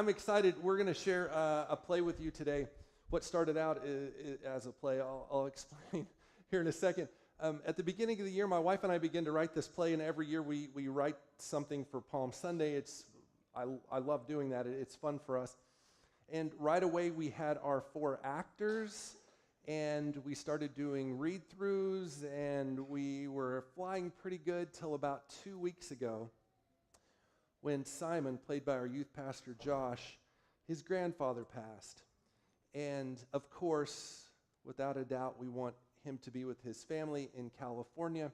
I'm excited. We're going to share a play with you today. What started out as a play, I'll explain here in a second. At the beginning of the year, my wife and I began to write this play, and every year we write something for Palm Sunday. I love doing that. It's fun for us. And right away, we had our 4 actors, and we started doing read-throughs, and we were flying pretty good till about 2 weeks ago, when Simon, played by our youth pastor Josh, his grandfather passed. And of course, without a doubt, we want him to be with his family in California.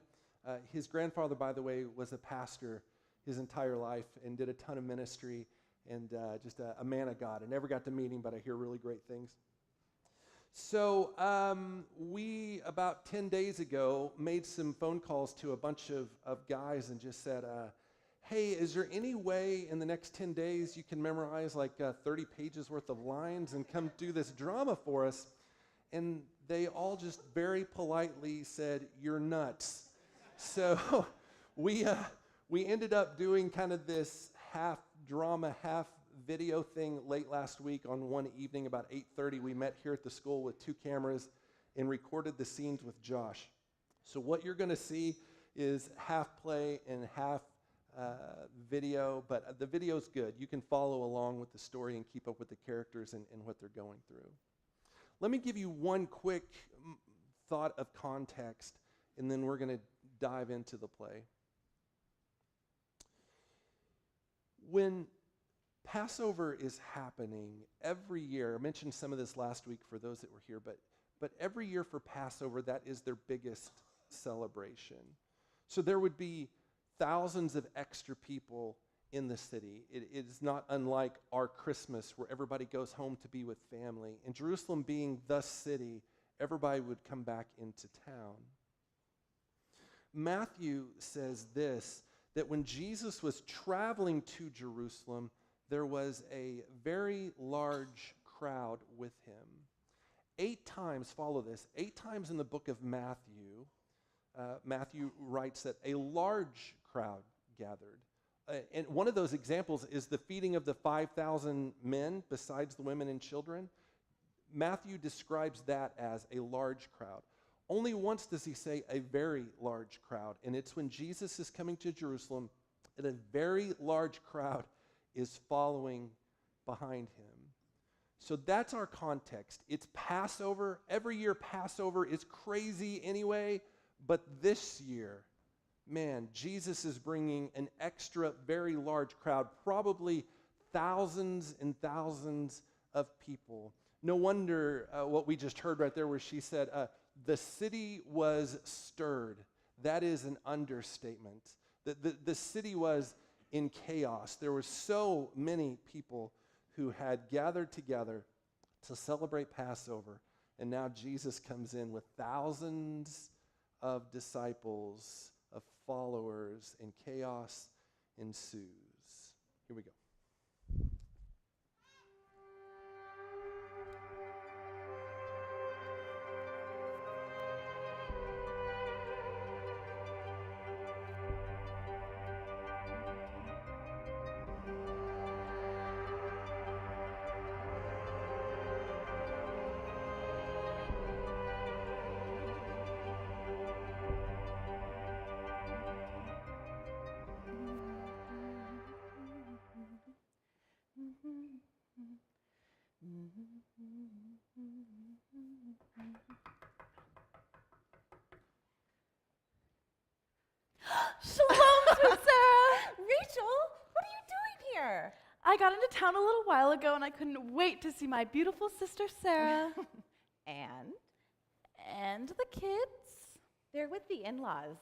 His grandfather, by the way, was a pastor his entire life and did a ton of ministry, and just a man of God. I never got to meet him, but I hear really great things. So we, about 10 days ago, made some phone calls to a bunch of guys and just said, hey, is there any way in the next 10 days you can memorize like 30 pages worth of lines and come do this drama for us? And they all just very politely said, you're nuts. So we ended up doing kind of this half drama, half video thing late last week on one evening about 8:30. We met here at the school with 2 cameras and recorded the scenes with Josh. So what you're going to see is half play and half video, but the video's good. You can follow along with the story and keep up with the characters and what they're going through. Let me give you one quick thought of context, and then we're going to dive into the play. When Passover is happening every year, I mentioned some of this last week for those that were here, but every year for Passover, that is their biggest celebration. So there would be thousands of extra people in the city. It is not unlike our Christmas, where everybody goes home to be with family. In Jerusalem being the city, everybody would come back into town. Matthew says this, that when Jesus was traveling to Jerusalem, there was a very large crowd with him. 8 times, follow this, 8 times in the book of Matthew, Matthew writes that a large crowd gathered. And one of those examples is the feeding of the 5,000 men besides the women and children. Matthew describes that as a large crowd. Only once does he say a very large crowd, and it's when Jesus is coming to Jerusalem and a very large crowd is following behind him. So that's our context. It's Passover. Every year Passover is crazy anyway, but this year, man, Jesus is bringing an extra very large crowd, probably thousands and thousands of people. No wonder what we just heard right there where she said, the city was stirred. That is an understatement. The city was in chaos. There were so many people who had gathered together to celebrate Passover, and now Jesus comes in with thousands of disciples, of followers, and chaos ensues. Here we go. Shalom, sweet Sarah! Rachel, what are you doing here? I got into town a little while ago and I couldn't wait to see my beautiful sister Sarah. And And the kids. they're with the in-laws.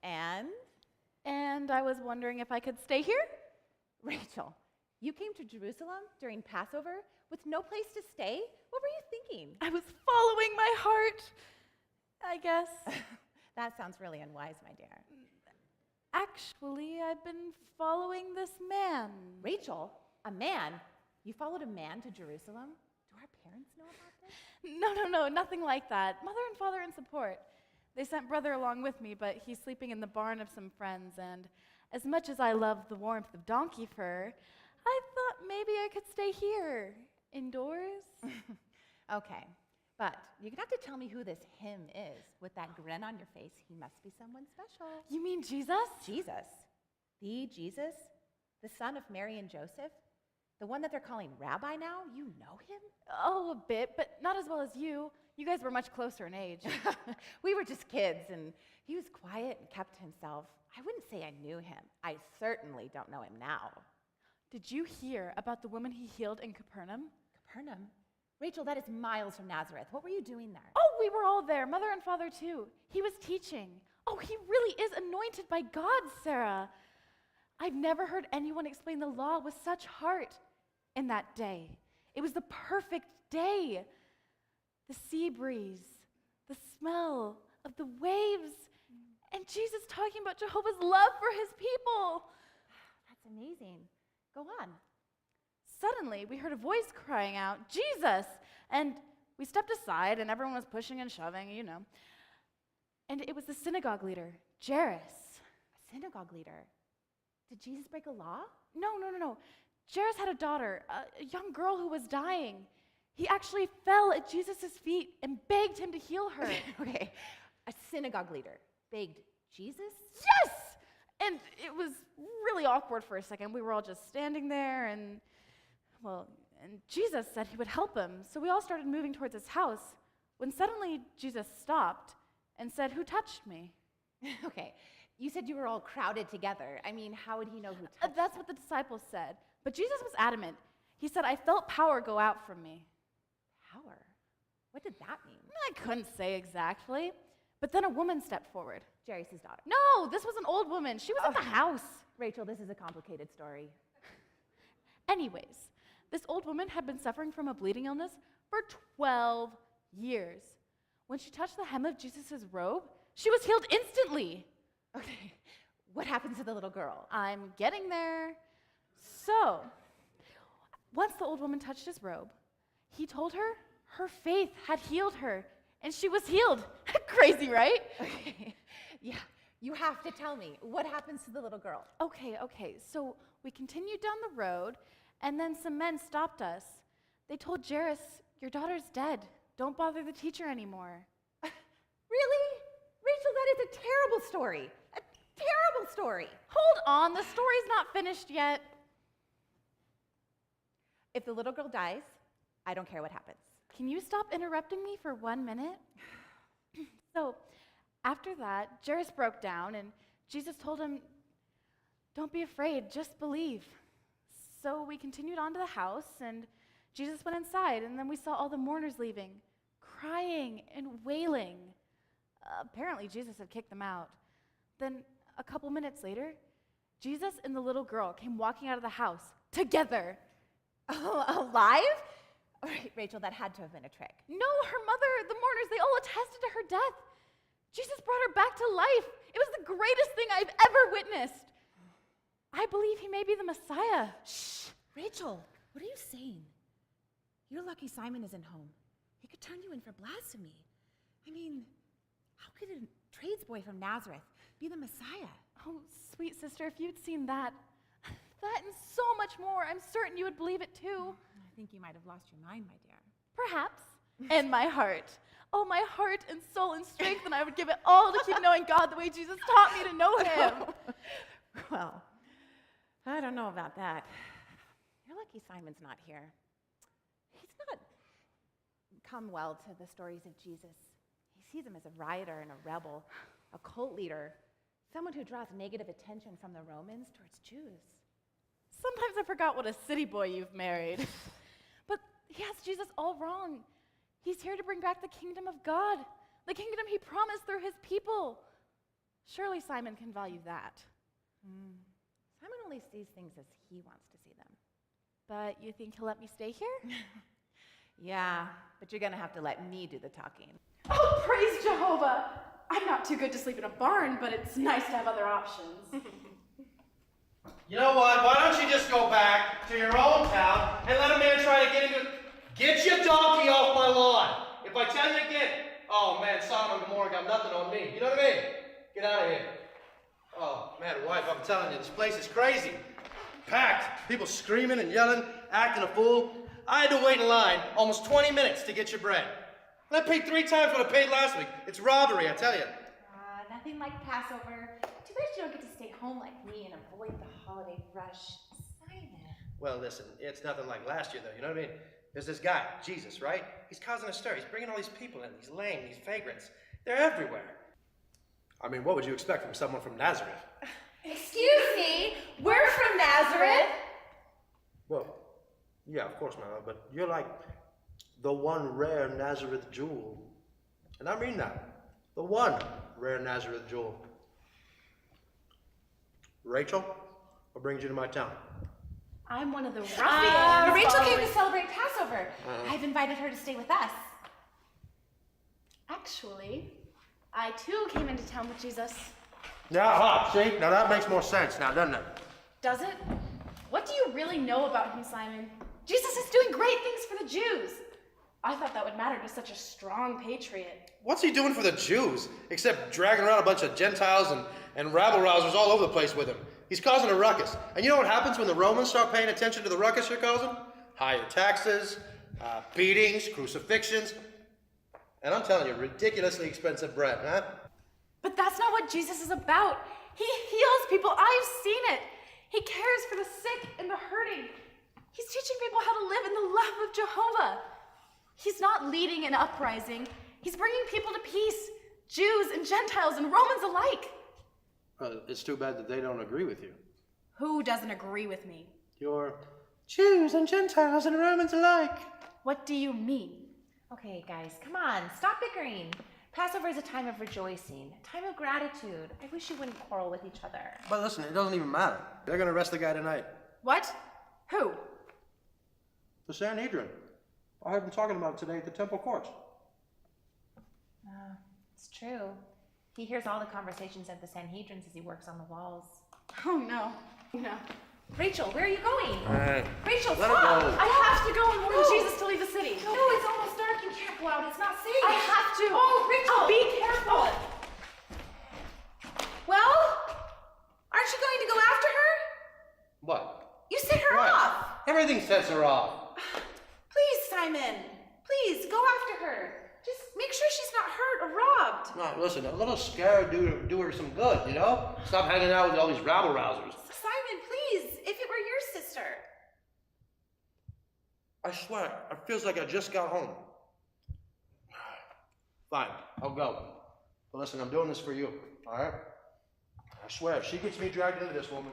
And And I was wondering if I could stay here? Rachel, you came to Jerusalem during Passover with no place to stay? What were you thinking? I was following my heart, I guess. That sounds really unwise, my dear. Actually, I've been following this man. Rachel, a man? You followed a man to Jerusalem? Do our parents know about this? No, nothing like that. Mother and father in support. They sent brother along with me, but he's sleeping in the barn of some friends, and as much as I love the warmth of donkey fur, I thought thought maybe I could stay here, indoors. Okay, but you're gonna have to tell me who this him is. With that grin on your face, he must be someone special. You mean Jesus? Jesus? The Jesus? The son of Mary and Joseph? The one that they're calling rabbi now? You know him? Oh, a bit, but not as well as you. You guys were much closer in age. We were just kids, and he was quiet and kept to himself. I wouldn't say I knew him. I certainly don't know him now. Did you hear about the woman he healed in Capernaum? Capernaum? Rachel, that is miles from Nazareth. What were you doing there? Oh, we were all there, mother and father too. He was teaching. Oh, he really is anointed by God, Sarah. I've never heard anyone explain the law with such heart in that day. It was the perfect day. The sea breeze, the smell of the waves, and Jesus talking about Jehovah's love for his people. That's amazing. Go on. Suddenly, we heard a voice crying out, Jesus! And we stepped aside, and everyone was pushing and shoving, you know. And it was the synagogue leader, Jairus. A synagogue leader. Did Jesus break a law? No. Jairus had a daughter, a young girl who was dying. He actually fell at Jesus' feet and begged him to heal her. Okay, a synagogue leader begged Jesus? Yes! And it was really awkward for a second. We were all just standing there, and Jesus said he would help him. So we all started moving towards his house, when suddenly Jesus stopped and said, "Who touched me?" Okay, you said you were all crowded together. I mean, how would he know who touched That's what the disciples said. But Jesus was adamant. He said, "I felt power go out from me." Power? What did that mean? I couldn't say exactly. But then a woman stepped forward. Jairus' daughter. No, this was an old woman. She was at the house. Rachel, this is a complicated story. Anyways, this old woman had been suffering from a bleeding illness for 12 years. When she touched the hem of Jesus' robe, she was healed instantly. Okay, what happened to the little girl? I'm getting there. So, once the old woman touched his robe, he told her her faith had healed her, and she was healed. Crazy, right? Okay, yeah, you have to tell me. What happens to the little girl? Okay. So we continued down the road, and then some men stopped us. They told Jairus, "Your daughter's dead. Don't bother the teacher anymore." Really? Rachel, that is a terrible story. A terrible story. Hold on, the story's not finished yet. If the little girl dies, I don't care what happens. Can you stop interrupting me for 1 minute? So, after that, Jairus broke down, and Jesus told him, "Don't be afraid, just believe." So we continued on to the house, and Jesus went inside, and then we saw all the mourners leaving, crying and wailing. Apparently, Jesus had kicked them out. Then, a couple minutes later, Jesus and the little girl came walking out of the house together. Alive? All right, Rachel, that had to have been a trick. No, her mother, the mourners, they all attested to her death. Jesus brought her back to life. It was the greatest thing I've ever witnessed. I believe he may be the Messiah. Shh! Rachel, what are you saying? You're lucky Simon isn't home. He could turn you in for blasphemy. I mean, how could a tradesboy from Nazareth be the Messiah? Oh, sweet sister, if you'd seen that and so much more, I'm certain you would believe it too. I think you might have lost your mind, my dear. Perhaps. And my heart. Oh, my heart and soul and strength, and I would give it all to keep knowing God the way Jesus taught me to know him. Well, I don't know about that. You're lucky Simon's not here. He's not come well to the stories of Jesus. He sees him as a rioter and a rebel, a cult leader, someone who draws negative attention from the Romans towards Jews. Sometimes I forgot what a city boy you've married. But he has Jesus all wrong. He's here to bring back the kingdom of God, the kingdom he promised through his people. Surely Simon can value that. Simon only sees things as he wants to see them. But you think he'll let me stay here? Yeah, but you're going to have to let me do the talking. Oh, praise Jehovah! I'm not too good to sleep in a barn, but it's nice to have other options. You know what? Why don't you just go back to your own town and let a man try to get into... Get your donkey off my lawn! If I tell you again, oh man, Sodom and Gomorrah got nothing on me. You know what I mean? Get out of here. Oh man, wife, I'm telling you, this place is crazy. Packed. People screaming and yelling, acting a fool. I had to wait in line almost 20 minutes to get your bread. And I paid 3 times what I paid last week. It's robbery, I tell you. Nothing like Passover. Too bad you don't get to stay home like me and avoid the holiday rush. Simon. Well, listen, it's nothing like last year, though, you know what I mean? There's this guy, Jesus, right? He's causing a stir. He's bringing all these people in, these lame, these vagrants. They're everywhere. I mean, what would you expect from someone from Nazareth? Excuse me, we're from Nazareth. Well, yeah, of course, my love, but you're like the one rare Nazareth jewel. And I mean that. The one rare Nazareth jewel. Rachel, what brings you to my town? I'm one of the ruffians. Rachel came to celebrate Passover. I've invited her to stay with us. Actually, I too came into town with Jesus. Yeah, see? Now that makes more sense now, doesn't it? Does it? What do you really know about him, Simon? Jesus is doing great things for the Jews. I thought that would matter to such a strong patriot. What's he doing for the Jews? Except dragging around a bunch of Gentiles and rabble-rousers all over the place with him. He's causing a ruckus. And you know what happens when the Romans start paying attention to the ruckus you're causing? Higher taxes, beatings, crucifixions, and I'm telling you, ridiculously expensive bread, huh? But that's not what Jesus is about. He heals people. I've seen it. He cares for the sick and the hurting. He's teaching people how to live in the love of Jehovah. He's not leading an uprising. He's bringing people to peace, Jews and Gentiles and Romans alike. It's too bad that they don't agree with you. Who doesn't agree with me? You're Jews and Gentiles and Romans alike. What do you mean? Okay, guys, come on, stop bickering. Passover is a time of rejoicing, a time of gratitude. I wish you wouldn't quarrel with each other. But listen, it doesn't even matter. They're going to arrest the guy tonight. What? Who? The Sanhedrin. I heard them talking about it today at the temple courts. It's true. He hears all the conversations at the Sanhedrins as he works on the walls. Oh, no. No. Rachel, where are you going? Rachel, let her stop! go. I have to go and warn Jesus to leave the city. No, it's almost dark. You can't go out. It's not safe. I have to. Oh, Rachel! Be careful. Well, aren't you going to go after her? What? You set her What? off. Everything sets her off. Please, Simon. Please, go after her. Just make sure she's not hurt or robbed. No, listen, a little scare do her some good, you know? Stop hanging out with all these rabble-rousers. Simon, please, if it were your sister. I swear, it feels like I just got home. Fine, I'll go. But listen, I'm doing this for you, all right? I swear, if she gets me dragged into this, woman.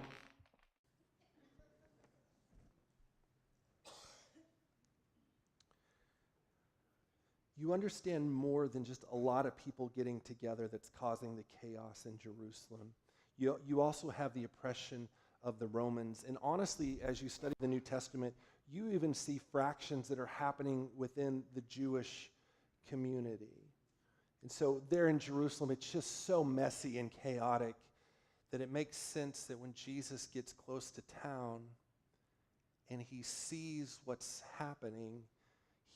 You understand more than just a lot of people getting together that's causing the chaos in Jerusalem. You also have the oppression of the Romans. And honestly, as you study the New Testament, you even see fractions that are happening within the Jewish community. And so there in Jerusalem, it's just so messy and chaotic that it makes sense that when Jesus gets close to town and he sees what's happening,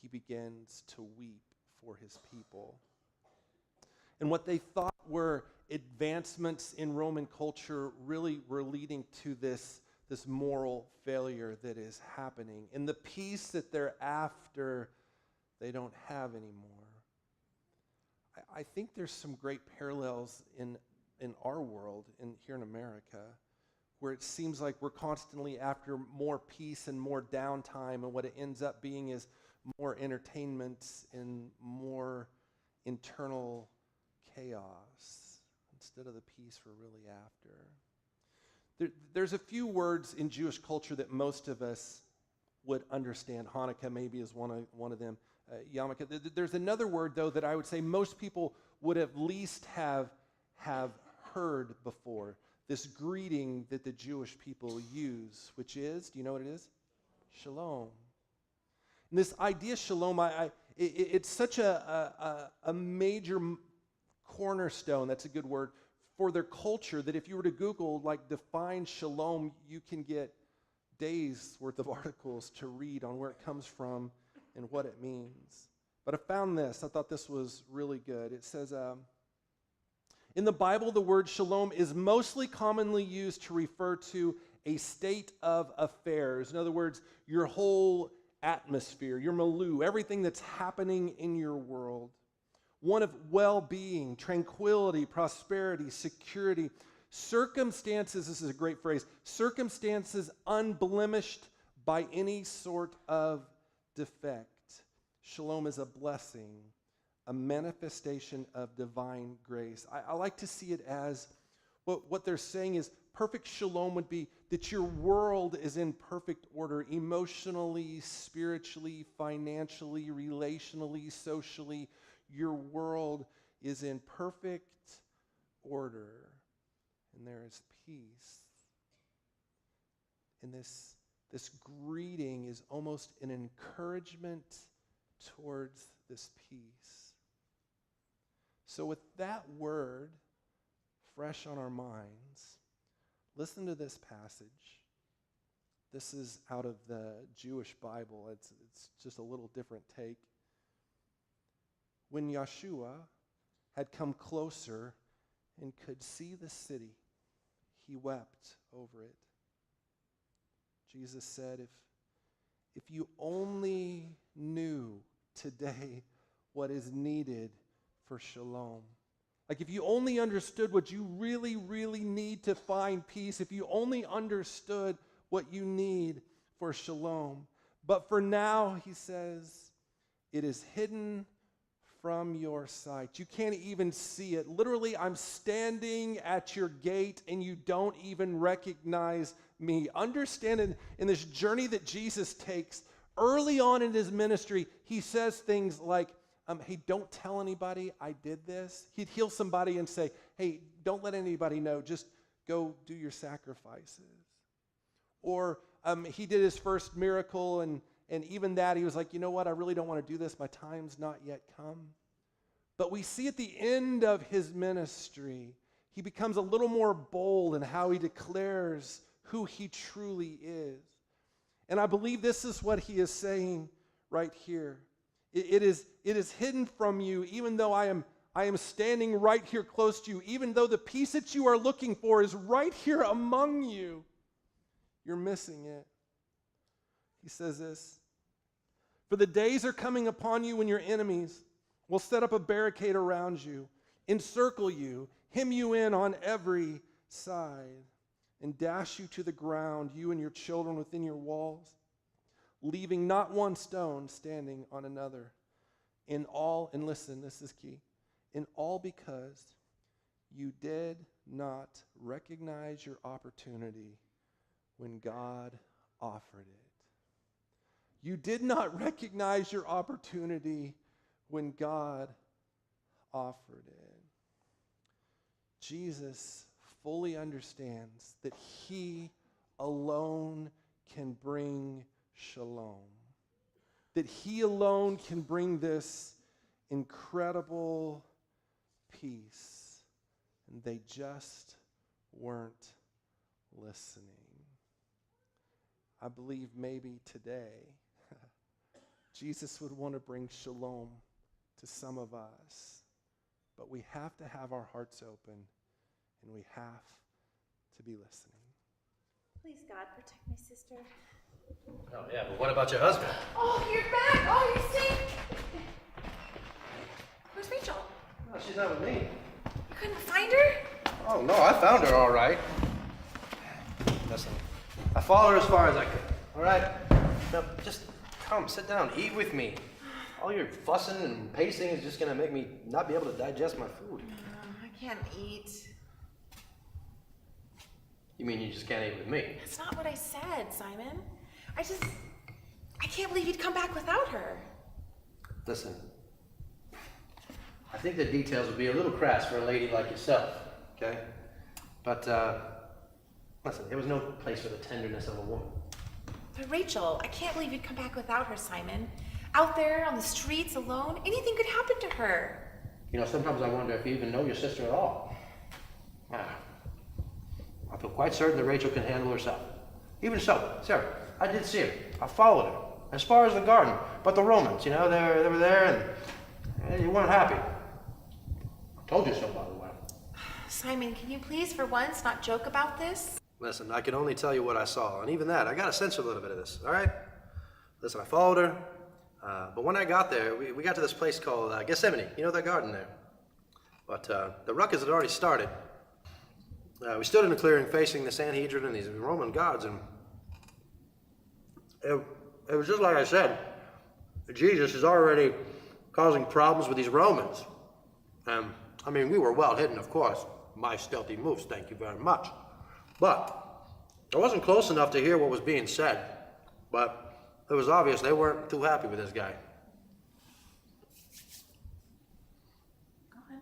he begins to weep for his people. And what they thought were advancements in Roman culture really were leading to this moral failure that is happening. And the peace that they're after, they don't have anymore. I think there's some great parallels in our world, here in America, where it seems like we're constantly after more peace and more downtime, and what it ends up being is more entertainment and more internal chaos instead of the peace we're really after. There's a few words in Jewish culture that most of us would understand. Hanukkah maybe is one of them. Yarmulke. There's another word, though, that I would say most people would at least have heard before. This greeting that the Jewish people use, which is, do you know what it is? Shalom. And this idea, shalom, it's such a major cornerstone, that's a good word, for their culture, that if you were to Google, define shalom, you can get days worth of articles to read on where it comes from and what it means. But I found this. I thought this was really good. It says, in the Bible, the word shalom is mostly commonly used to refer to a state of affairs. In other words, your whole atmosphere, your milieu, everything that's happening in your world. One of well-being, tranquility, prosperity, security. Circumstances, this is a great phrase, circumstances unblemished by any sort of defect. Shalom is a blessing, a manifestation of divine grace. I like to see it as what they're saying is perfect shalom would be that your world is in perfect order, emotionally, spiritually, financially, relationally, socially. Your world is in perfect order, and there is peace. And this greeting is almost an encouragement towards this peace. So with that word fresh on our minds, listen to this passage. This is out of the Jewish Bible. It's just a little different take. When Yeshua had come closer and could see the city, he wept over it. Jesus said, if you only knew today what is needed for shalom. Like if you only understood what you really, really need to find peace, if you only understood what you need for shalom. But for now, he says, it is hidden from your sight. You can't even see it. Literally, I'm standing at your gate and you don't even recognize me. Understand in this journey that Jesus takes, early on in his ministry, he says things like, hey, don't tell anybody I did this. He'd heal somebody and say, hey, don't let anybody know. Just go do your sacrifices. Or he did his first miracle, and even that, he was like, you know what? I really don't want to do this. My time's not yet come. But we see at the end of his ministry, he becomes a little more bold in how he declares who he truly is. And I believe this is what he is saying right here. It is hidden from you, even though I am standing right here close to you, even though the peace that you are looking for is right here among you. You're missing it. He says this, for the days are coming upon you when your enemies will set up a barricade around you, encircle you, hem you in on every side, and dash you to the ground, you and your children within your walls, leaving not one stone standing on another. In all, and listen, this is key, in all because you did not recognize your opportunity when God offered it. You did not recognize your opportunity when God offered it. Jesus fully understands that he alone can bring shalom. That he alone can bring this incredible peace. And they just weren't listening. I believe maybe today Jesus would want to bring shalom to some of us. But we have to have our hearts open, and we have to be listening. Please, God, protect my sister. Oh, yeah, but what about your husband? Oh, you're back! Oh, you're safe! Where's Rachel? Oh, she's not with me. You couldn't find her? Oh, no, I found her all right. Listen, I followed her as far as I could, all right? Now, just come, sit down, eat with me. All your fussing and pacing is just going to make me not be able to digest my food. I can't eat. You mean you just can't eat with me? That's not what I said, Simon. I can't believe you'd come back without her. Listen, I think the details would be a little crass for a lady like yourself, okay? But, listen, there was no place for the tenderness of a woman. But Rachel, I can't believe you'd come back without her, Simon. Out there on the streets alone, anything could happen to her. You know, sometimes I wonder if you even know your sister at all. I feel quite certain that Rachel can handle herself. Even so, Sarah, I did see her. I followed her as far as the garden. But the Romans, you know, they were there and you weren't happy. I told you so, by the way. Simon, can you please, for once, not joke about this? Listen, I can only tell you what I saw, and even that, I got to censor a little bit of this, all right? Listen, I followed her, but when I got there, we got to this place called Gethsemane. You know that garden there? But the ruckus had already started. We stood in a clearing facing the Sanhedrin and these Roman guards, and it was just like I said. Jesus is already causing problems with these Romans. I mean, we were well hidden, of course. My stealthy moves, thank you very much. But I wasn't close enough to hear what was being said. But it was obvious they weren't too happy with this guy. Go ahead.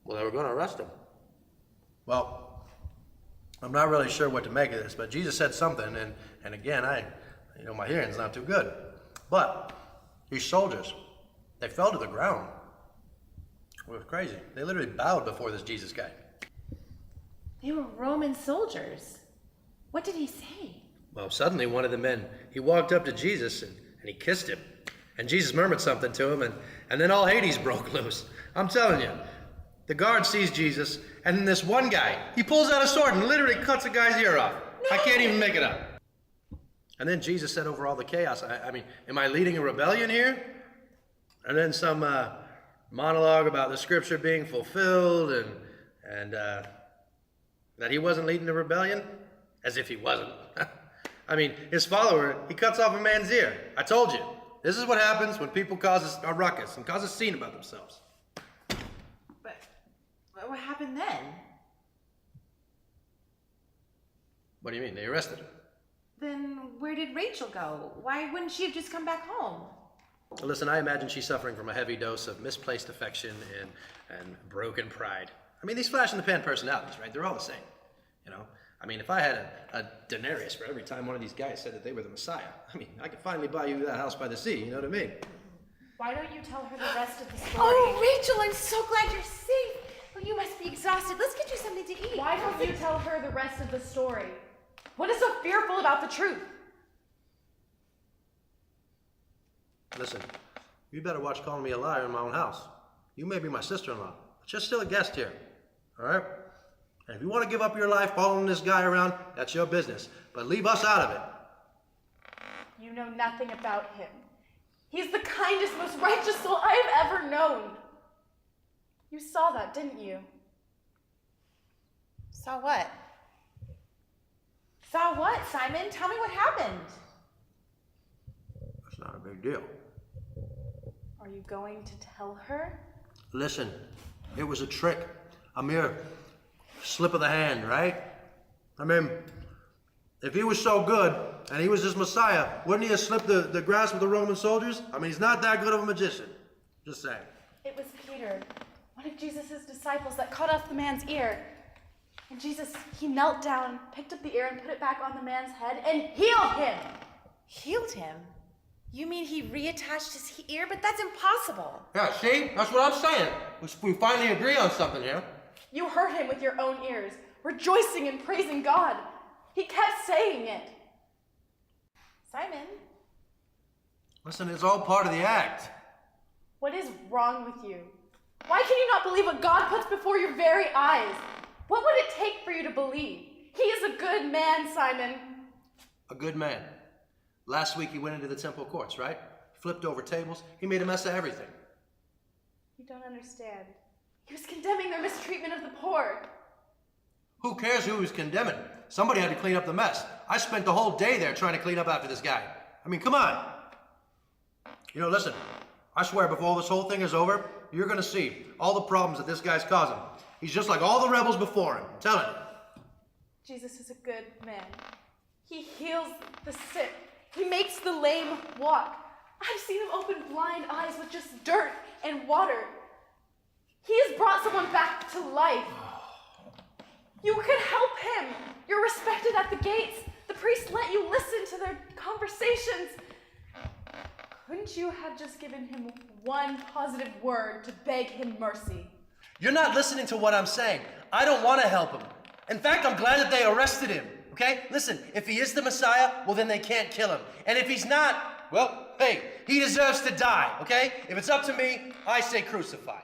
Well, they were going to arrest him. Well, I'm not really sure what to make of this, but Jesus said something, and again, my hearing's not too good. But these soldiers, they fell to the ground. It was crazy. They literally bowed before this Jesus guy. They were Roman soldiers. What did he say? Well, suddenly one of the men, he walked up to Jesus and he kissed him. And Jesus murmured something to him, and then all Hades broke loose. I'm telling you, the guard sees Jesus, and then this one guy, he pulls out a sword and literally cuts a guy's ear off. No. I can't even make it up. And then Jesus said over all the chaos, I mean, am I leading a rebellion here? And then some monologue about the scripture being fulfilled and that he wasn't leading a rebellion? As if he wasn't. I mean, his follower, he cuts off a man's ear. I told you. This is what happens when people cause a ruckus and cause a scene about themselves. But what happened then? What do you mean? They arrested him. Then where did Rachel go? Why wouldn't she have just come back home? Listen, I imagine she's suffering from a heavy dose of misplaced affection and broken pride. I mean, these flash-in-the-pan personalities, right? They're all the same, you know? I mean, if I had a denarius for every time one of these guys said that they were the Messiah, I mean, I could finally buy you that house by the sea, you know what I mean? Why don't you tell her the rest of the story? Oh, Rachel, I'm so glad you're safe. Oh, you must be exhausted. Let's get you something to eat. Why don't you tell her the rest of the story? What is so fearful about the truth? Listen, you better watch calling me a liar in my own house. You may be my sister-in-law, but you're still a guest here, all right? And if you want to give up your life following this guy around, that's your business. But leave us out of it. You know nothing about him. He's the kindest, most righteous soul I have ever known. You saw that, didn't you? Saw what? Saw what, Simon? Tell me what happened. That's not a big deal. Are you going to tell her? Listen, it was a trick, a mere slip of the hand, right? I mean, if he was so good and he was this Messiah, wouldn't he have slipped the grass with the Roman soldiers? I mean, he's not that good of a magician. Just saying. It was Peter, one of Jesus' disciples, that cut off the man's ear. And Jesus, he knelt down, picked up the ear, and put it back on the man's head and healed him. Healed him? You mean he reattached his ear? But that's impossible. Yeah, see? That's what I'm saying. We finally agree on something here. You heard him with your own ears, rejoicing and praising God. He kept saying it. Simon, Listen, it's all part of the act. what is wrong with you? Why can you not believe what God puts before your very eyes? What would it take for you to believe? He is a good man, Simon. A good man. Last week he went into the temple courts, right? Flipped over tables. He made a mess of everything. You don't understand. He was condemning their mistreatment of the poor. Who cares who he was condemning? Somebody had to clean up the mess. I spent the whole day there trying to clean up after this guy. I mean, come on. You know, listen, I swear before this whole thing is over, you're going to see all the problems that this guy's causing. He's just like all the rebels before him. I'm telling you. Jesus is a good man. He heals the sick. He makes the lame walk. I've seen him open blind eyes with just dirt and water. He has brought someone back to life. You could help him. You're respected at the gates. The priests let you listen to their conversations. Couldn't you have just given him one positive word to beg him mercy? You're not listening to what I'm saying. I don't want to help him. In fact, I'm glad that they arrested him. Okay? Listen, if he is the Messiah, well, then they can't kill him. And if he's not, well, hey, he deserves to die. Okay? If it's up to me, I say crucify.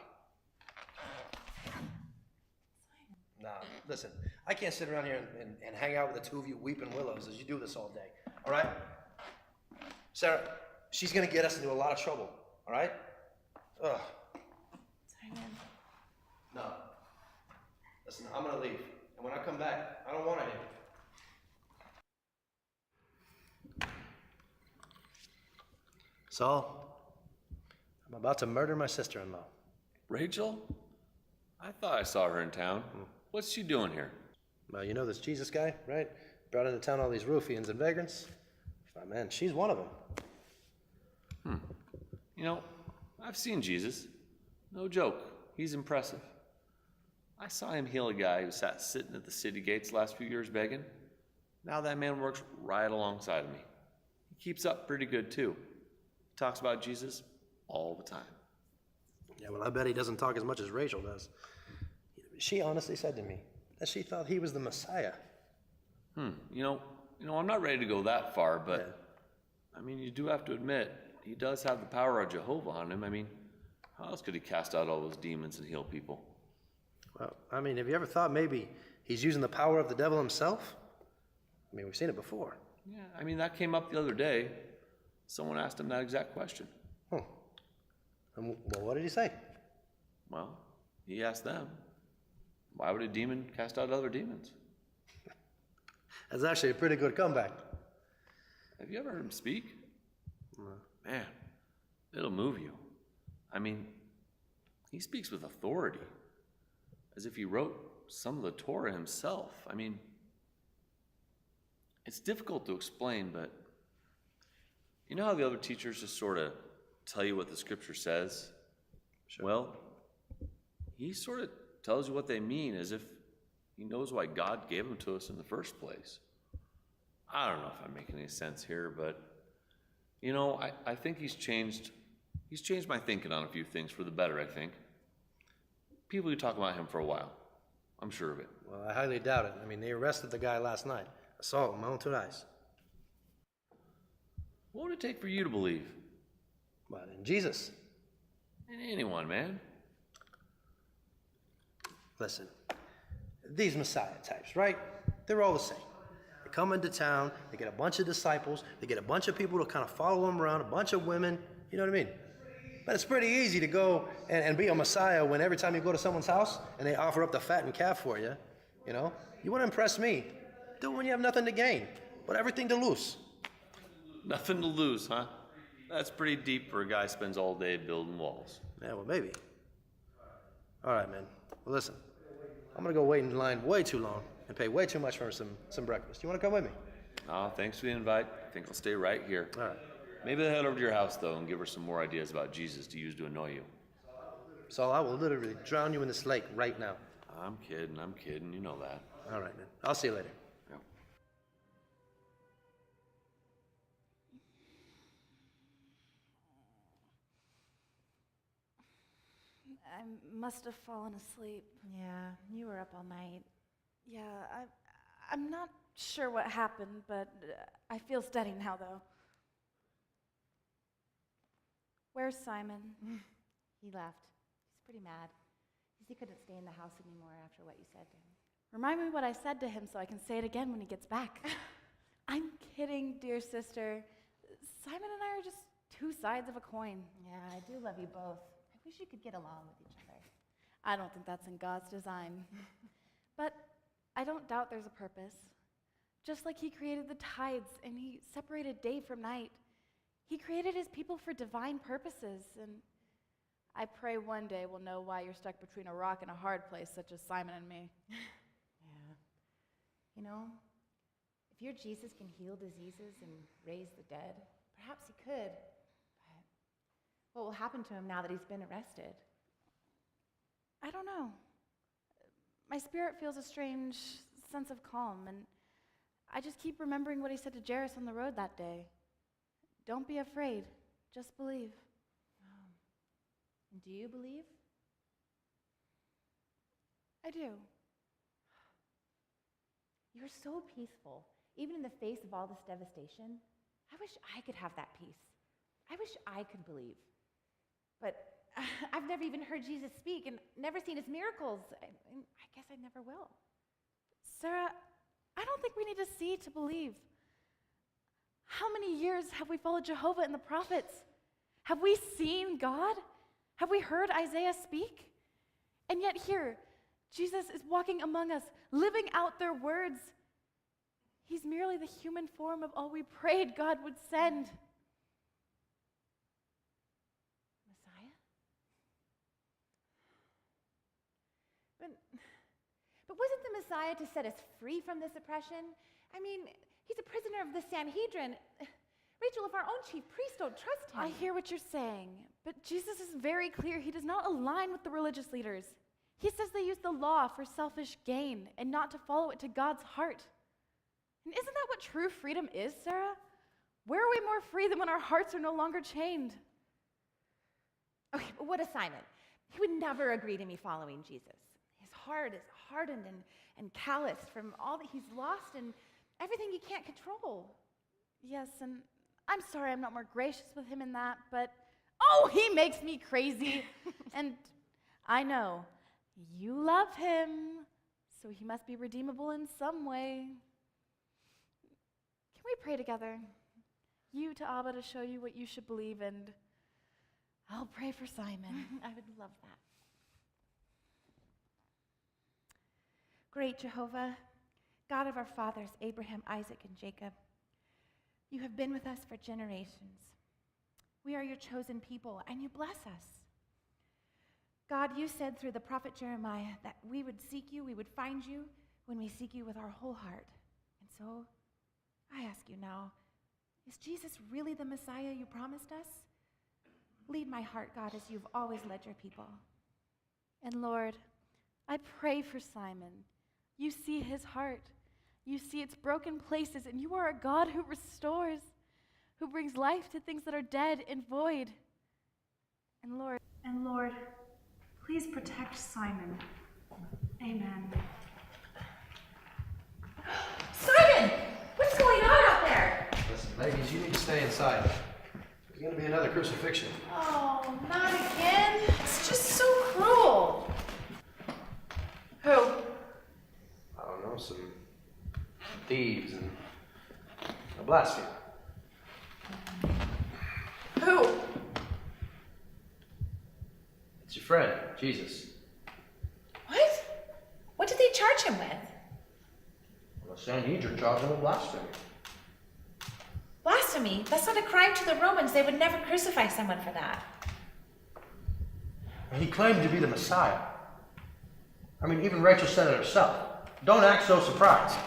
Nah, listen, I can't sit around here and hang out with the two of you weeping willows as you do this all day, all right? Sarah, she's gonna get us into a lot of trouble, all right? Ugh. Simon. No. Listen, I'm gonna leave. And when I come back, I don't want it here. Saul, I'm about to murder my sister-in-law. Rachel? I thought I saw her in town. What's she doing here? Well, you know this Jesus guy, right? Brought into town all these ruffians and vagrants. Oh, man, she's one of them. You know, I've seen Jesus. No joke. He's impressive. I saw him heal a guy who sat sitting at the city gates last few years begging. Now that man works right alongside of me. He keeps up pretty good too. He talks about Jesus all the time. Yeah, well, I bet he doesn't talk as much as Rachel does. She honestly said to me that she thought he was the Messiah. You know, I'm not ready to go that far, but I mean, you do have to admit, he does have the power of Jehovah on him. I mean, how else could he cast out all those demons and heal people? Well, I mean, have you ever thought maybe he's using the power of the devil himself? I mean, we've seen it before. Yeah, I mean, that came up the other day. Someone asked him that exact question. And, well, what did he say? Well, he asked them, why would a demon cast out other demons? That's actually a pretty good comeback. Have you ever heard him speak? Man, it'll move you. I mean, he speaks with authority, as if he wrote some of the Torah himself. I mean, it's difficult to explain, but you know how the other teachers just sort of tell you what the scripture says? Sure. Well, he sort of tells you what they mean as if he knows why God gave them to us in the first place. I don't know if I'm making any sense here, but you know, I think he's changed my thinking on a few things for the better, I think. People who talk about him for a while. I'm sure of it. Well, I highly doubt it. I mean, they arrested the guy last night. I saw it with my own two eyes. What would it take for you to believe? But in Jesus. In anyone, man. Listen, these Messiah types, right? They're all the same. They come into town, they get a bunch of disciples, they get a bunch of people to kind of follow them around, a bunch of women, you know what I mean? But it's pretty easy to go and be a Messiah when every time you go to someone's house and they offer up the fattened calf for you, you know? You want to impress me, do it when you have nothing to gain, but everything to lose. Nothing to lose, huh? That's pretty deep for a guy who spends all day building walls. Yeah, well, maybe. All right, man. Well, listen, I'm going to go wait in line way too long and pay way too much for some breakfast. You want to come with me? Oh, thanks for the invite. I think I'll stay right here. All right. Maybe I'll head over to your house, though, and give her some more ideas about Jesus to use to annoy you. So I will literally drown you in this lake right now. I'm kidding. You know that. All right, man. I'll see you later. Yep. I must have fallen asleep. Yeah, you were up all night. Yeah, I'm not sure what happened, but I feel steady now, though. Where's Simon? He left. He's pretty mad. He couldn't stay in the house anymore after what you said to him. Remind me what I said to him so I can say it again when he gets back. I'm kidding, dear sister. Simon and I are just two sides of a coin. Yeah, I do love you both. I wish you could get along with each other. I don't think that's in God's design. But I don't doubt there's a purpose. Just like he created the tides and he separated day from night, he created his people for divine purposes. And I pray one day we'll know why you're stuck between a rock and a hard place, such as Simon and me. Yeah. You know, if your Jesus can heal diseases and raise the dead, perhaps he could. But what will happen to him now that he's been arrested? I don't know. My spirit feels a strange sense of calm, and I just keep remembering what he said to Jairus on the road that day. Don't be afraid, just believe. And do you believe? I do. You're so peaceful, even in the face of all this devastation. I wish I could have that peace. I wish I could believe. But I've never even heard Jesus speak and never seen his miracles. I guess I never will. Sarah, I don't think we need to see to believe. How many years have we followed Jehovah and the prophets? Have we seen God? Have we heard Isaiah speak? And yet here, Jesus is walking among us, living out their words. He's merely the human form of all we prayed God would send. Messiah? But wasn't the Messiah to set us free from this oppression? I mean, he's a prisoner of the Sanhedrin. Rachel, if our own chief priests don't trust him. I hear what you're saying, but Jesus is very clear. He does not align with the religious leaders. He says they use the law for selfish gain and not to follow it to God's heart. And isn't that what true freedom is, Sarah? Where are we more free than when our hearts are no longer chained? Okay, but what a Simon. He would never agree to me following Jesus. His heart is hardened and calloused from all that he's lost and everything he can't control. Yes, and I'm sorry I'm not more gracious with him in that, but oh, he makes me crazy. And I know you love him, so he must be redeemable in some way. Can we pray together? You to Abba to show you what you should believe, and I'll pray for Simon. I would love that. Great Jehovah, God of our fathers, Abraham, Isaac, and Jacob, you have been with us for generations. We are your chosen people, and you bless us. God, you said through the prophet Jeremiah that we would seek you, we would find you when we seek you with our whole heart. And so I ask you now, is Jesus really the Messiah you promised us? Lead my heart, God, as you've always led your people. And Lord, I pray for Simon. You see his heart. You see its broken places, and you are a God who restores, who brings life to things that are dead and void. And Lord, please protect Simon. Amen. Simon! What's going on out there? Listen, ladies, you need to stay inside. There's going to be another crucifixion. Oh, not again. It's just so cruel. Who? I don't know, some thieves and a blasphemer. Who? It's your friend, Jesus. What? What did they charge him with? Well, the Sanhedrin charged him with blasphemy. Blasphemy? That's not a crime to the Romans. They would never crucify someone for that. He claimed to be the Messiah. I mean, even Rachel said it herself. Don't act so surprised.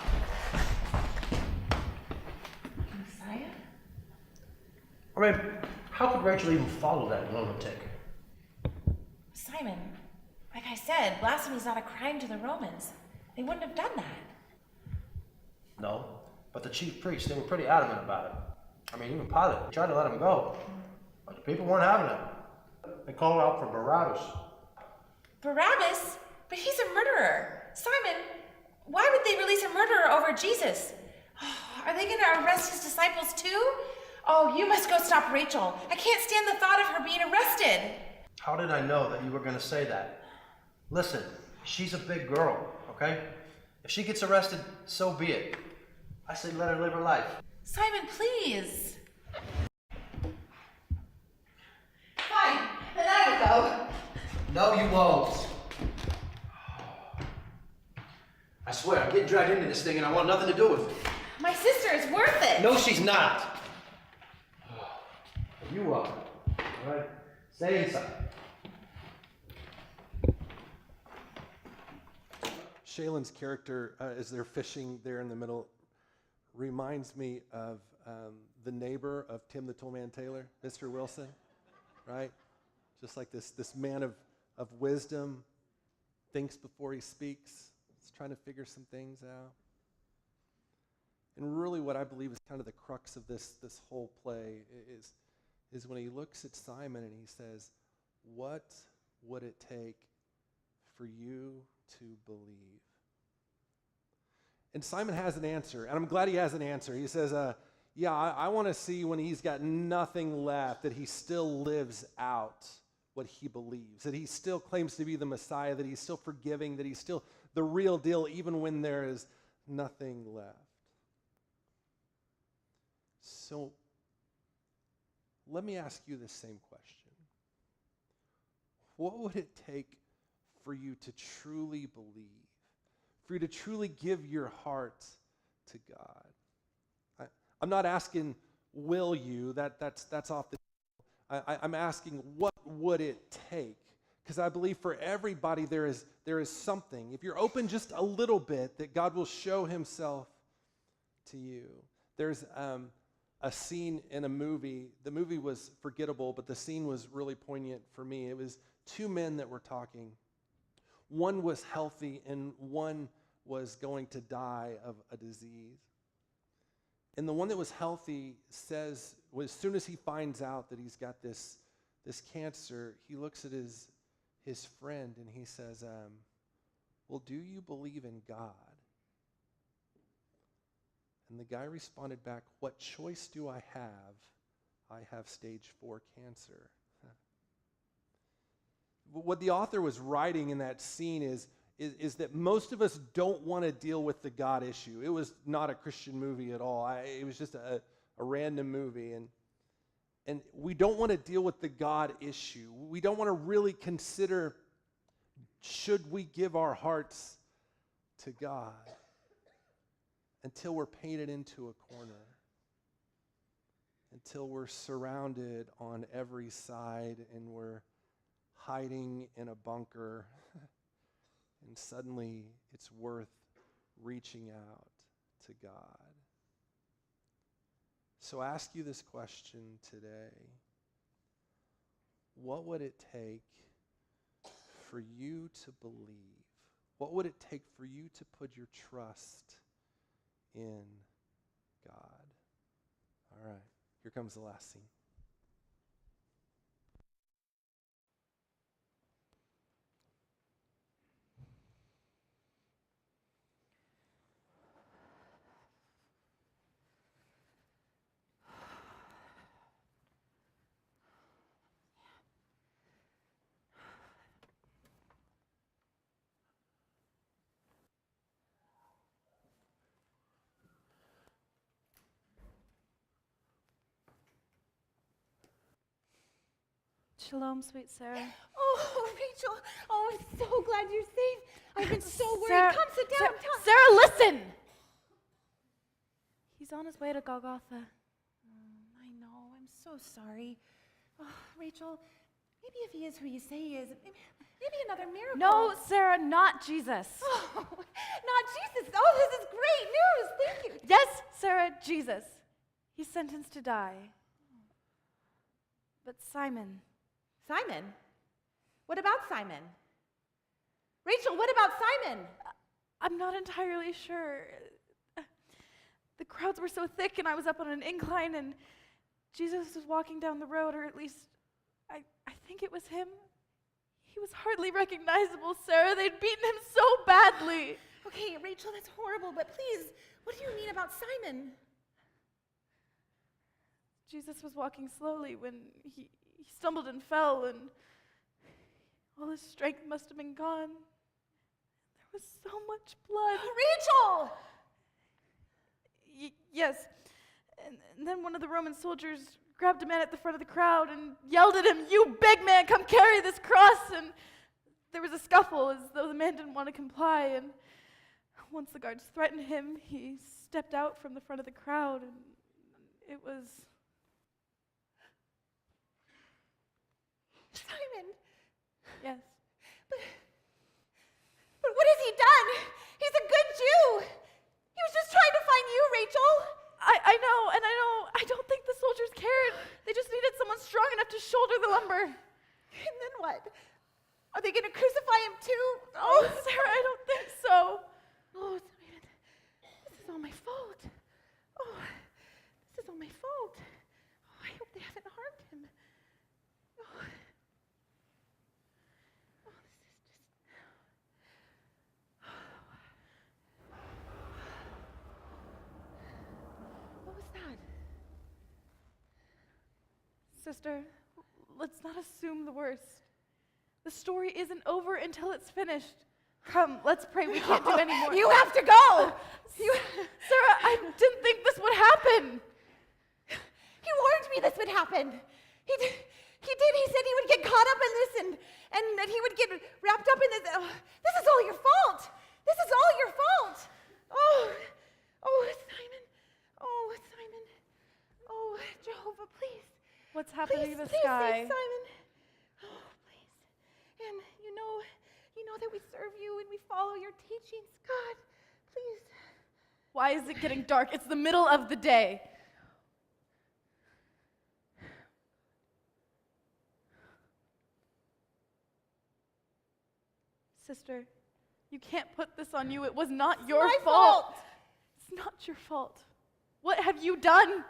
Messiah? I mean, how could Rachel even follow that lunatic? Simon, like I said, blasphemy is not a crime to the Romans. They wouldn't have done that. No, but the chief priests, they were pretty adamant about it. I mean, even Pilate tried to let him go, but the people weren't having it. They called out for Barabbas. Barabbas? But he's a murderer. Simon, why would they release a murderer over Jesus? Oh, are they going to arrest his disciples too? Oh, you must go stop Rachel. I can't stand the thought of her being arrested. How did I know that you were going to say that? Listen, she's a big girl, okay? If she gets arrested, so be it. I say let her live her life. Simon, please. Fine, then I will go. No, you won't. I swear, I'm getting dragged into this thing and I want nothing to do with it. My sister is worth it. No, she's not. You are. All right? Stay inside. Shaylin's character, as they're fishing there in the middle, reminds me of the neighbor of Tim the Toolman Taylor, Mr. Wilson, right? Just like this man of wisdom, thinks before he speaks, is trying to figure some things out. And really what I believe is kind of the crux of this whole play is when he looks at Simon and he says, what would it take for you to believe? And Simon has an answer, and I'm glad he has an answer. He says, I want to see when he's got nothing left, that he still lives out what he believes, that he still claims to be the Messiah, that he's still forgiving, that he's still the real deal, even when there is nothing left. So let me ask you the same question. What would it take for you to truly believe, for you to truly give your heart to God? I'm not asking, will you? That's off the table. I'm asking, what would it take? Because I believe for everybody there is something. If you're open just a little bit, that God will show himself to you. There's a scene in a movie. The movie was forgettable, but the scene was really poignant for me. It was two men that were talking. One was healthy and one was going to die of a disease. And the one that was healthy says, as soon as he finds out that he's got this cancer, he looks at his friend and he says, well, do you believe in God? And the guy responded back, what choice do I have? I have stage 4 cancer. What the author was writing in that scene is that most of us don't want to deal with the God issue. It was not a Christian movie at all. It was just a random movie. And we don't want to deal with the God issue. We don't want to really consider, should we give our hearts to God, until we're painted into a corner, until we're surrounded on every side and we're hiding in a bunker, and suddenly it's worth reaching out to God. So I ask you this question today. What would it take for you to believe? What would it take for you to put your trust in God? All right, here comes the last scene. Shalom, sweet Sarah. Oh, Rachel. Oh, I'm so glad you're safe. I've been so worried. Sarah, Come sit down. Sarah, listen! He's on his way to Golgotha. I know. I'm so sorry. Oh, Rachel, maybe if he is who you say he is, maybe another miracle. No, Sarah, not Jesus. Oh, not Jesus. Oh, this is great news. Thank you. Yes, Sarah, Jesus. He's sentenced to die. But Simon. Simon? What about Simon? Rachel, what about Simon? I'm not entirely sure. The crowds were so thick, and I was up on an incline, and Jesus was walking down the road, or at least I think it was him. He was hardly recognizable, Sarah. They'd beaten him so badly. Okay, Rachel, that's horrible, but please, what do you mean about Simon? Jesus was walking slowly when he stumbled and fell, and all his strength must have been gone. There was so much blood. Rachel! Yes. And then one of the Roman soldiers grabbed a man at the front of the crowd and yelled at him, "You big man, come carry this cross!" And there was a scuffle as though the man didn't want to comply. And once the guards threatened him, he stepped out from the front of the crowd, and it was... Simon! Yes. But what has he done? He's a good Jew. He was just trying to find you, Rachel. I know. I don't think the soldiers cared. They just needed someone strong enough to shoulder the lumber. And then what? Are they going to crucify him too? Oh, Sarah, I don't think so. Oh, Simon, this is all my fault. Oh, this is all my fault. Oh, I hope they haven't harmed him. Oh, oh this is just... What was that? Sister, let's not assume the worst. The story isn't over until it's finished. Come, let's pray. We can't do any more. You have to go. Sarah, I didn't think this would happen. He warned me this would happen. He did. He said he would get caught up in this and that he would get wrapped up in this. Oh, this is all your fault. This is all your fault. Oh, Simon. Oh, Simon. Oh, Jehovah, please. What's happening to the Please sky? save Simon. Oh, please. And you know that we serve you and we follow your teachings. God, please. Why is it getting dark? It's the middle of the day. Sister, you can't put this on you. It was not your my fault. fault. It's not your fault. What have you done?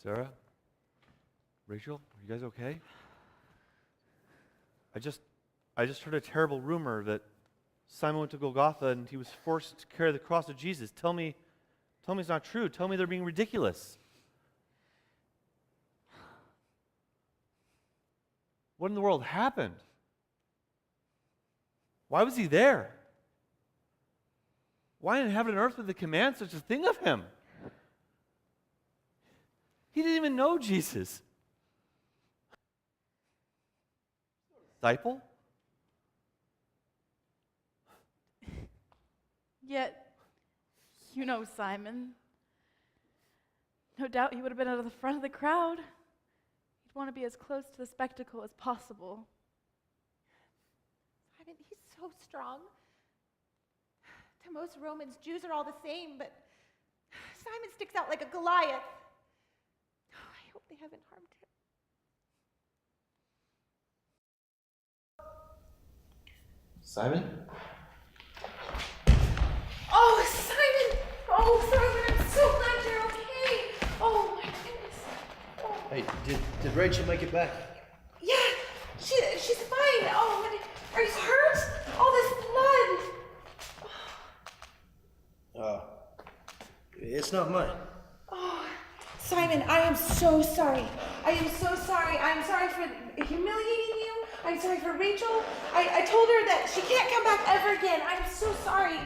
Sarah? Rachel, are you guys okay? I just heard a terrible rumor that Simon went to Golgotha and he was forced to carry the cross of Jesus. Tell me it's not true. Tell me they're being ridiculous. What in the world happened? Why was he there? Why in heaven and earth would they command such a thing of him? He didn't even know Jesus. Disciple? Yet, you know Simon. No doubt he would have been at the front of the crowd. He'd want to be as close to the spectacle as possible. Simon, he's so strong. To most Romans, Jews are all the same, but Simon sticks out like a Goliath. Oh, I hope they haven't harmed him. Simon? Oh, Simon! Oh, Simon, I'm so glad you're okay. Oh, my goodness. Oh. Hey, did Rachel make it back? Yeah, she's fine. Oh, are you hurt? All this blood. It's not mine. Oh, Simon, I am so sorry. I am so sorry. I'm sorry for humiliating you. I'm sorry for Rachel. I told her that she can't come back ever again. I'm so sorry.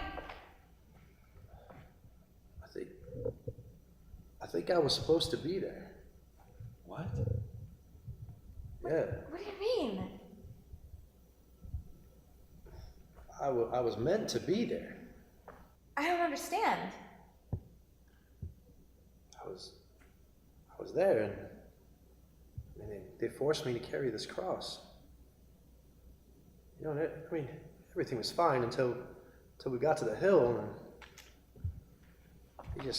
I think I was supposed to be there. What? Yeah, What do you mean? I was meant to be there. I don't understand. I was there, and I mean, they forced me to carry this cross. You know, I mean, everything was fine until we got to the hill, and they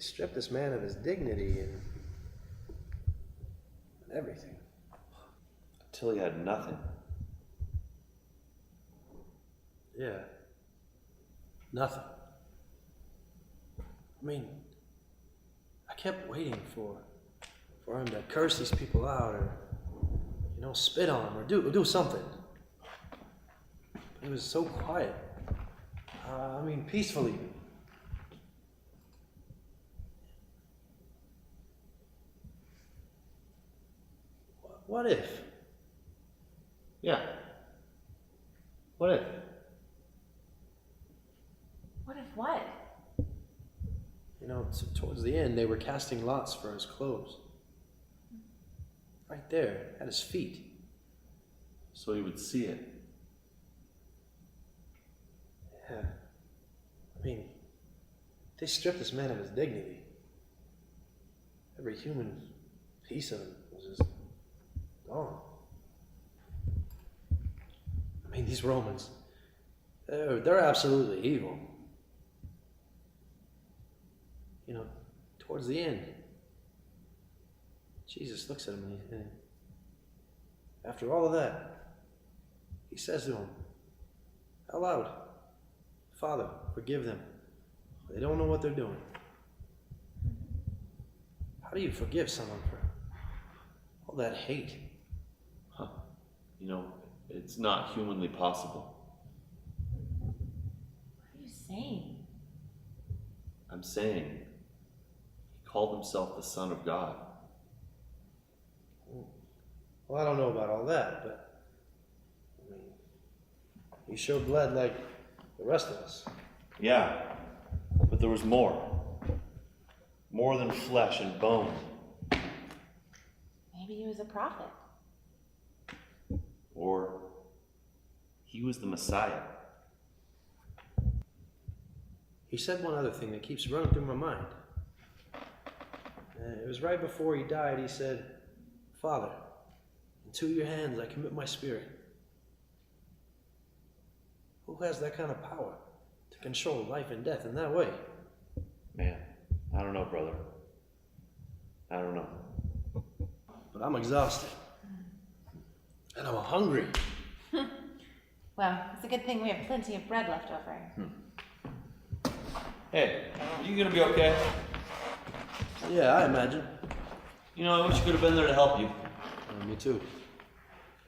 stripped this man of his dignity and everything. Until he had nothing. Yeah. Nothing. I mean, I kept waiting for him to curse these people out or, spit on them or do something. He was so quiet. Peacefully. What if? Yeah. What if? What if what? Towards the end, they were casting lots for his clothes. Right there, at his feet. So he would see it. Yeah. They stripped this man of his dignity. Every human piece of him was just gone. These Romans, they're absolutely evil. Towards the end, Jesus looks at him and after all of that, he says to him, out loud, Father, forgive them. They don't know what they're doing. How do you forgive someone for all that hate? It's not humanly possible. saying? I'm saying he called himself the Son of God. Well, I don't know about all that, but I mean, he sure bled like the rest of us. Yeah, but there was more. More than flesh and bone. Maybe he was a prophet. Or he was the Messiah. He said one other thing that keeps running through my mind. It was right before he died. He said, "Father, into your hands I commit my spirit." Who has that kind of power to control life and death in that way? Man, I don't know, brother. I don't know. But I'm exhausted. And I'm hungry. Well, it's a good thing we have plenty of bread left over. Hey, you gonna be okay? Yeah, I imagine. You know, I wish you could have been there to help you. Me too.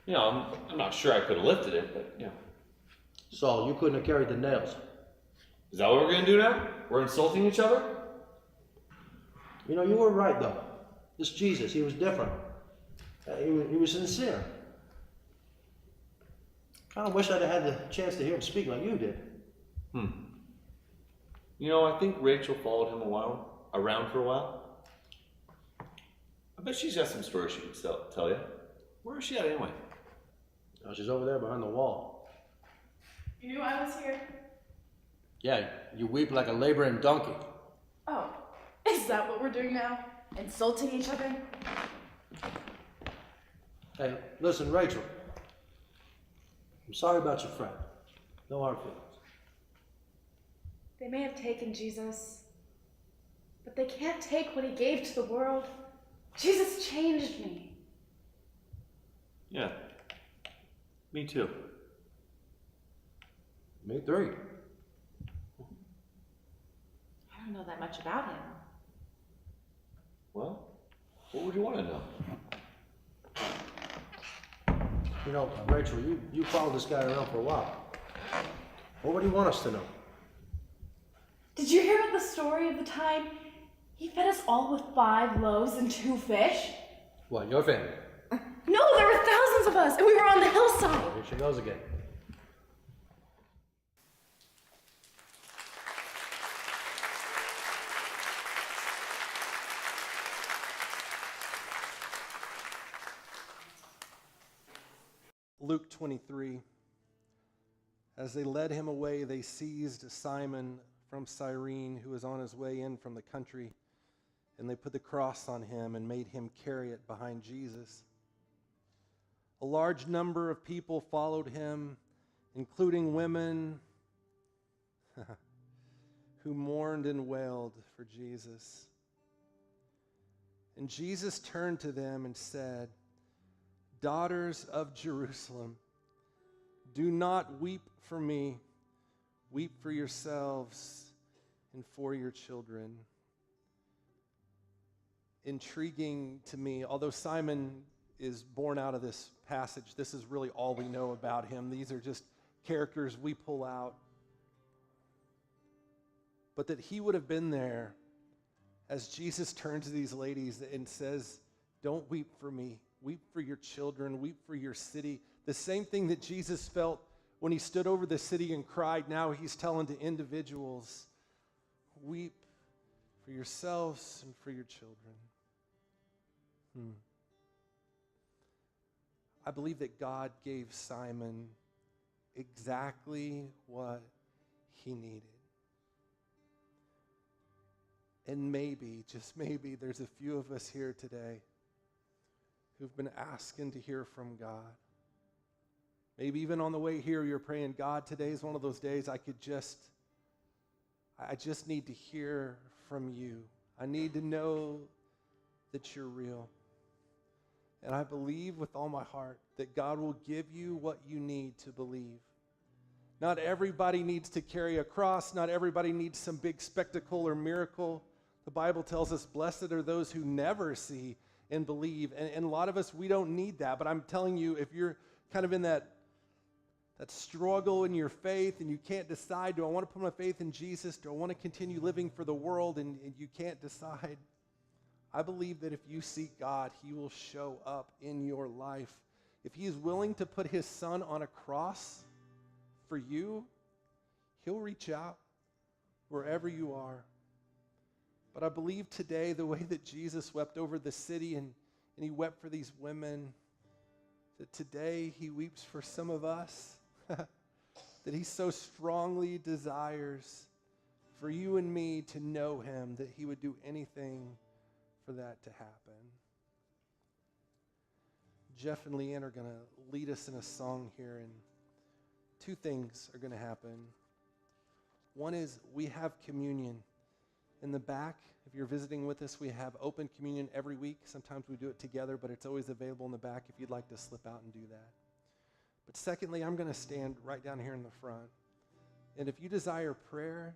You know, I'm not sure I could have lifted it, but you know. Saul, you couldn't have carried the nails. Is that what we're gonna do now? We're insulting each other? You know, you were right, though. This Jesus, he was different. He was sincere. Kind of wish I'd have had the chance to hear him speak like you did. You know, I think Rachel followed him around for a while. I bet she's got some stories she could tell you. Where is she at anyway? Oh, she's over there behind the wall. You knew I was here? Yeah, you weep like a laboring donkey. Oh, is that what we're doing now? Insulting each other? Hey, listen, Rachel. I'm sorry about your friend. No hard feelings. They may have taken Jesus, but they can't take what he gave to the world. Jesus changed me. Yeah. Me too. Me three. I don't know that much about him. Well, what would you want to know? You know, Rachel, you followed this guy around for a while. What would he want us to know? Did you hear about the story of the time he fed us all with 5 loaves and 2 fish? What, your family? No, there were thousands of us, and we were on the hillside. Here she goes again. Luke 23. As they led him away, they seized Simon from Cyrene, who was on his way in from the country, and they put the cross on him and made him carry it behind Jesus. A large number of people followed him, including women who mourned and wailed for Jesus. And Jesus turned to them and said, "Daughters of Jerusalem, do not weep for me. Weep for yourselves and for your children." Intriguing to me, although Simon is born out of this passage, this is really all we know about him. These are just characters we pull out. But that he would have been there as Jesus turned to these ladies and says, "Don't weep for me. Weep for your children. Weep for your city." The same thing that Jesus felt when he stood over the city and cried, now he's telling to individuals, weep for yourselves and for your children. I believe that God gave Simon exactly what he needed. And maybe, just maybe, there's a few of us here today who've been asking to hear from God. Maybe even on the way here, you're praying, "God, today is one of those days I just need to hear from you. I need to know that you're real." And I believe with all my heart that God will give you what you need to believe. Not everybody needs to carry a cross. Not everybody needs some big spectacle or miracle. The Bible tells us, blessed are those who never see and believe. And a lot of us, we don't need that. But I'm telling you, if you're kind of in that that struggle in your faith and you can't decide, do I want to put my faith in Jesus? Do I want to continue living for the world and you can't decide? I believe that if you seek God, he will show up in your life. If he is willing to put his son on a cross for you, he'll reach out wherever you are. But I believe today the way that Jesus wept over the city and he wept for these women, that today he weeps for some of us, that he so strongly desires for you and me to know him, that he would do anything for that to happen. Jeff and Leanne are going to lead us in a song here, and two things are going to happen. One is we have communion. In the back, if you're visiting with us, we have open communion every week. Sometimes we do it together, but it's always available in the back if you'd like to slip out and do that. But secondly, I'm going to stand right down here in the front. And if you desire prayer,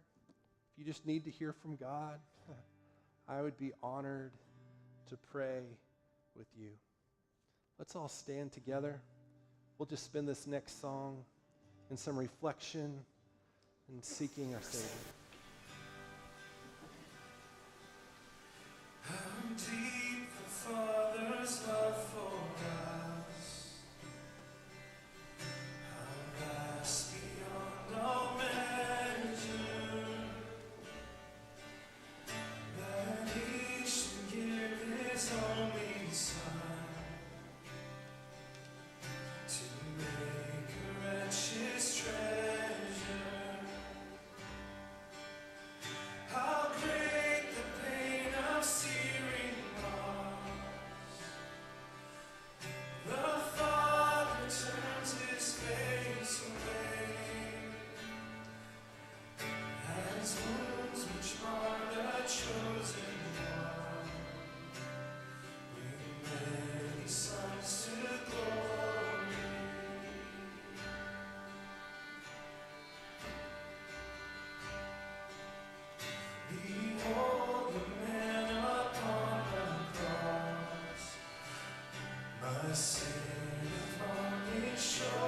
if you just need to hear from God, I would be honored to pray with you. Let's all stand together. We'll just spend this next song in some reflection and seeking our Savior. How deep the Father's love for us, how vast beyond all measure, that he should give his only Son to make a wretch his treasure. How great the pain of searing loss. The Father turns his face away, as wounds which mar the chosen one bring many sons to glory. Behold the man upon the cross, my sin upon his shoulders.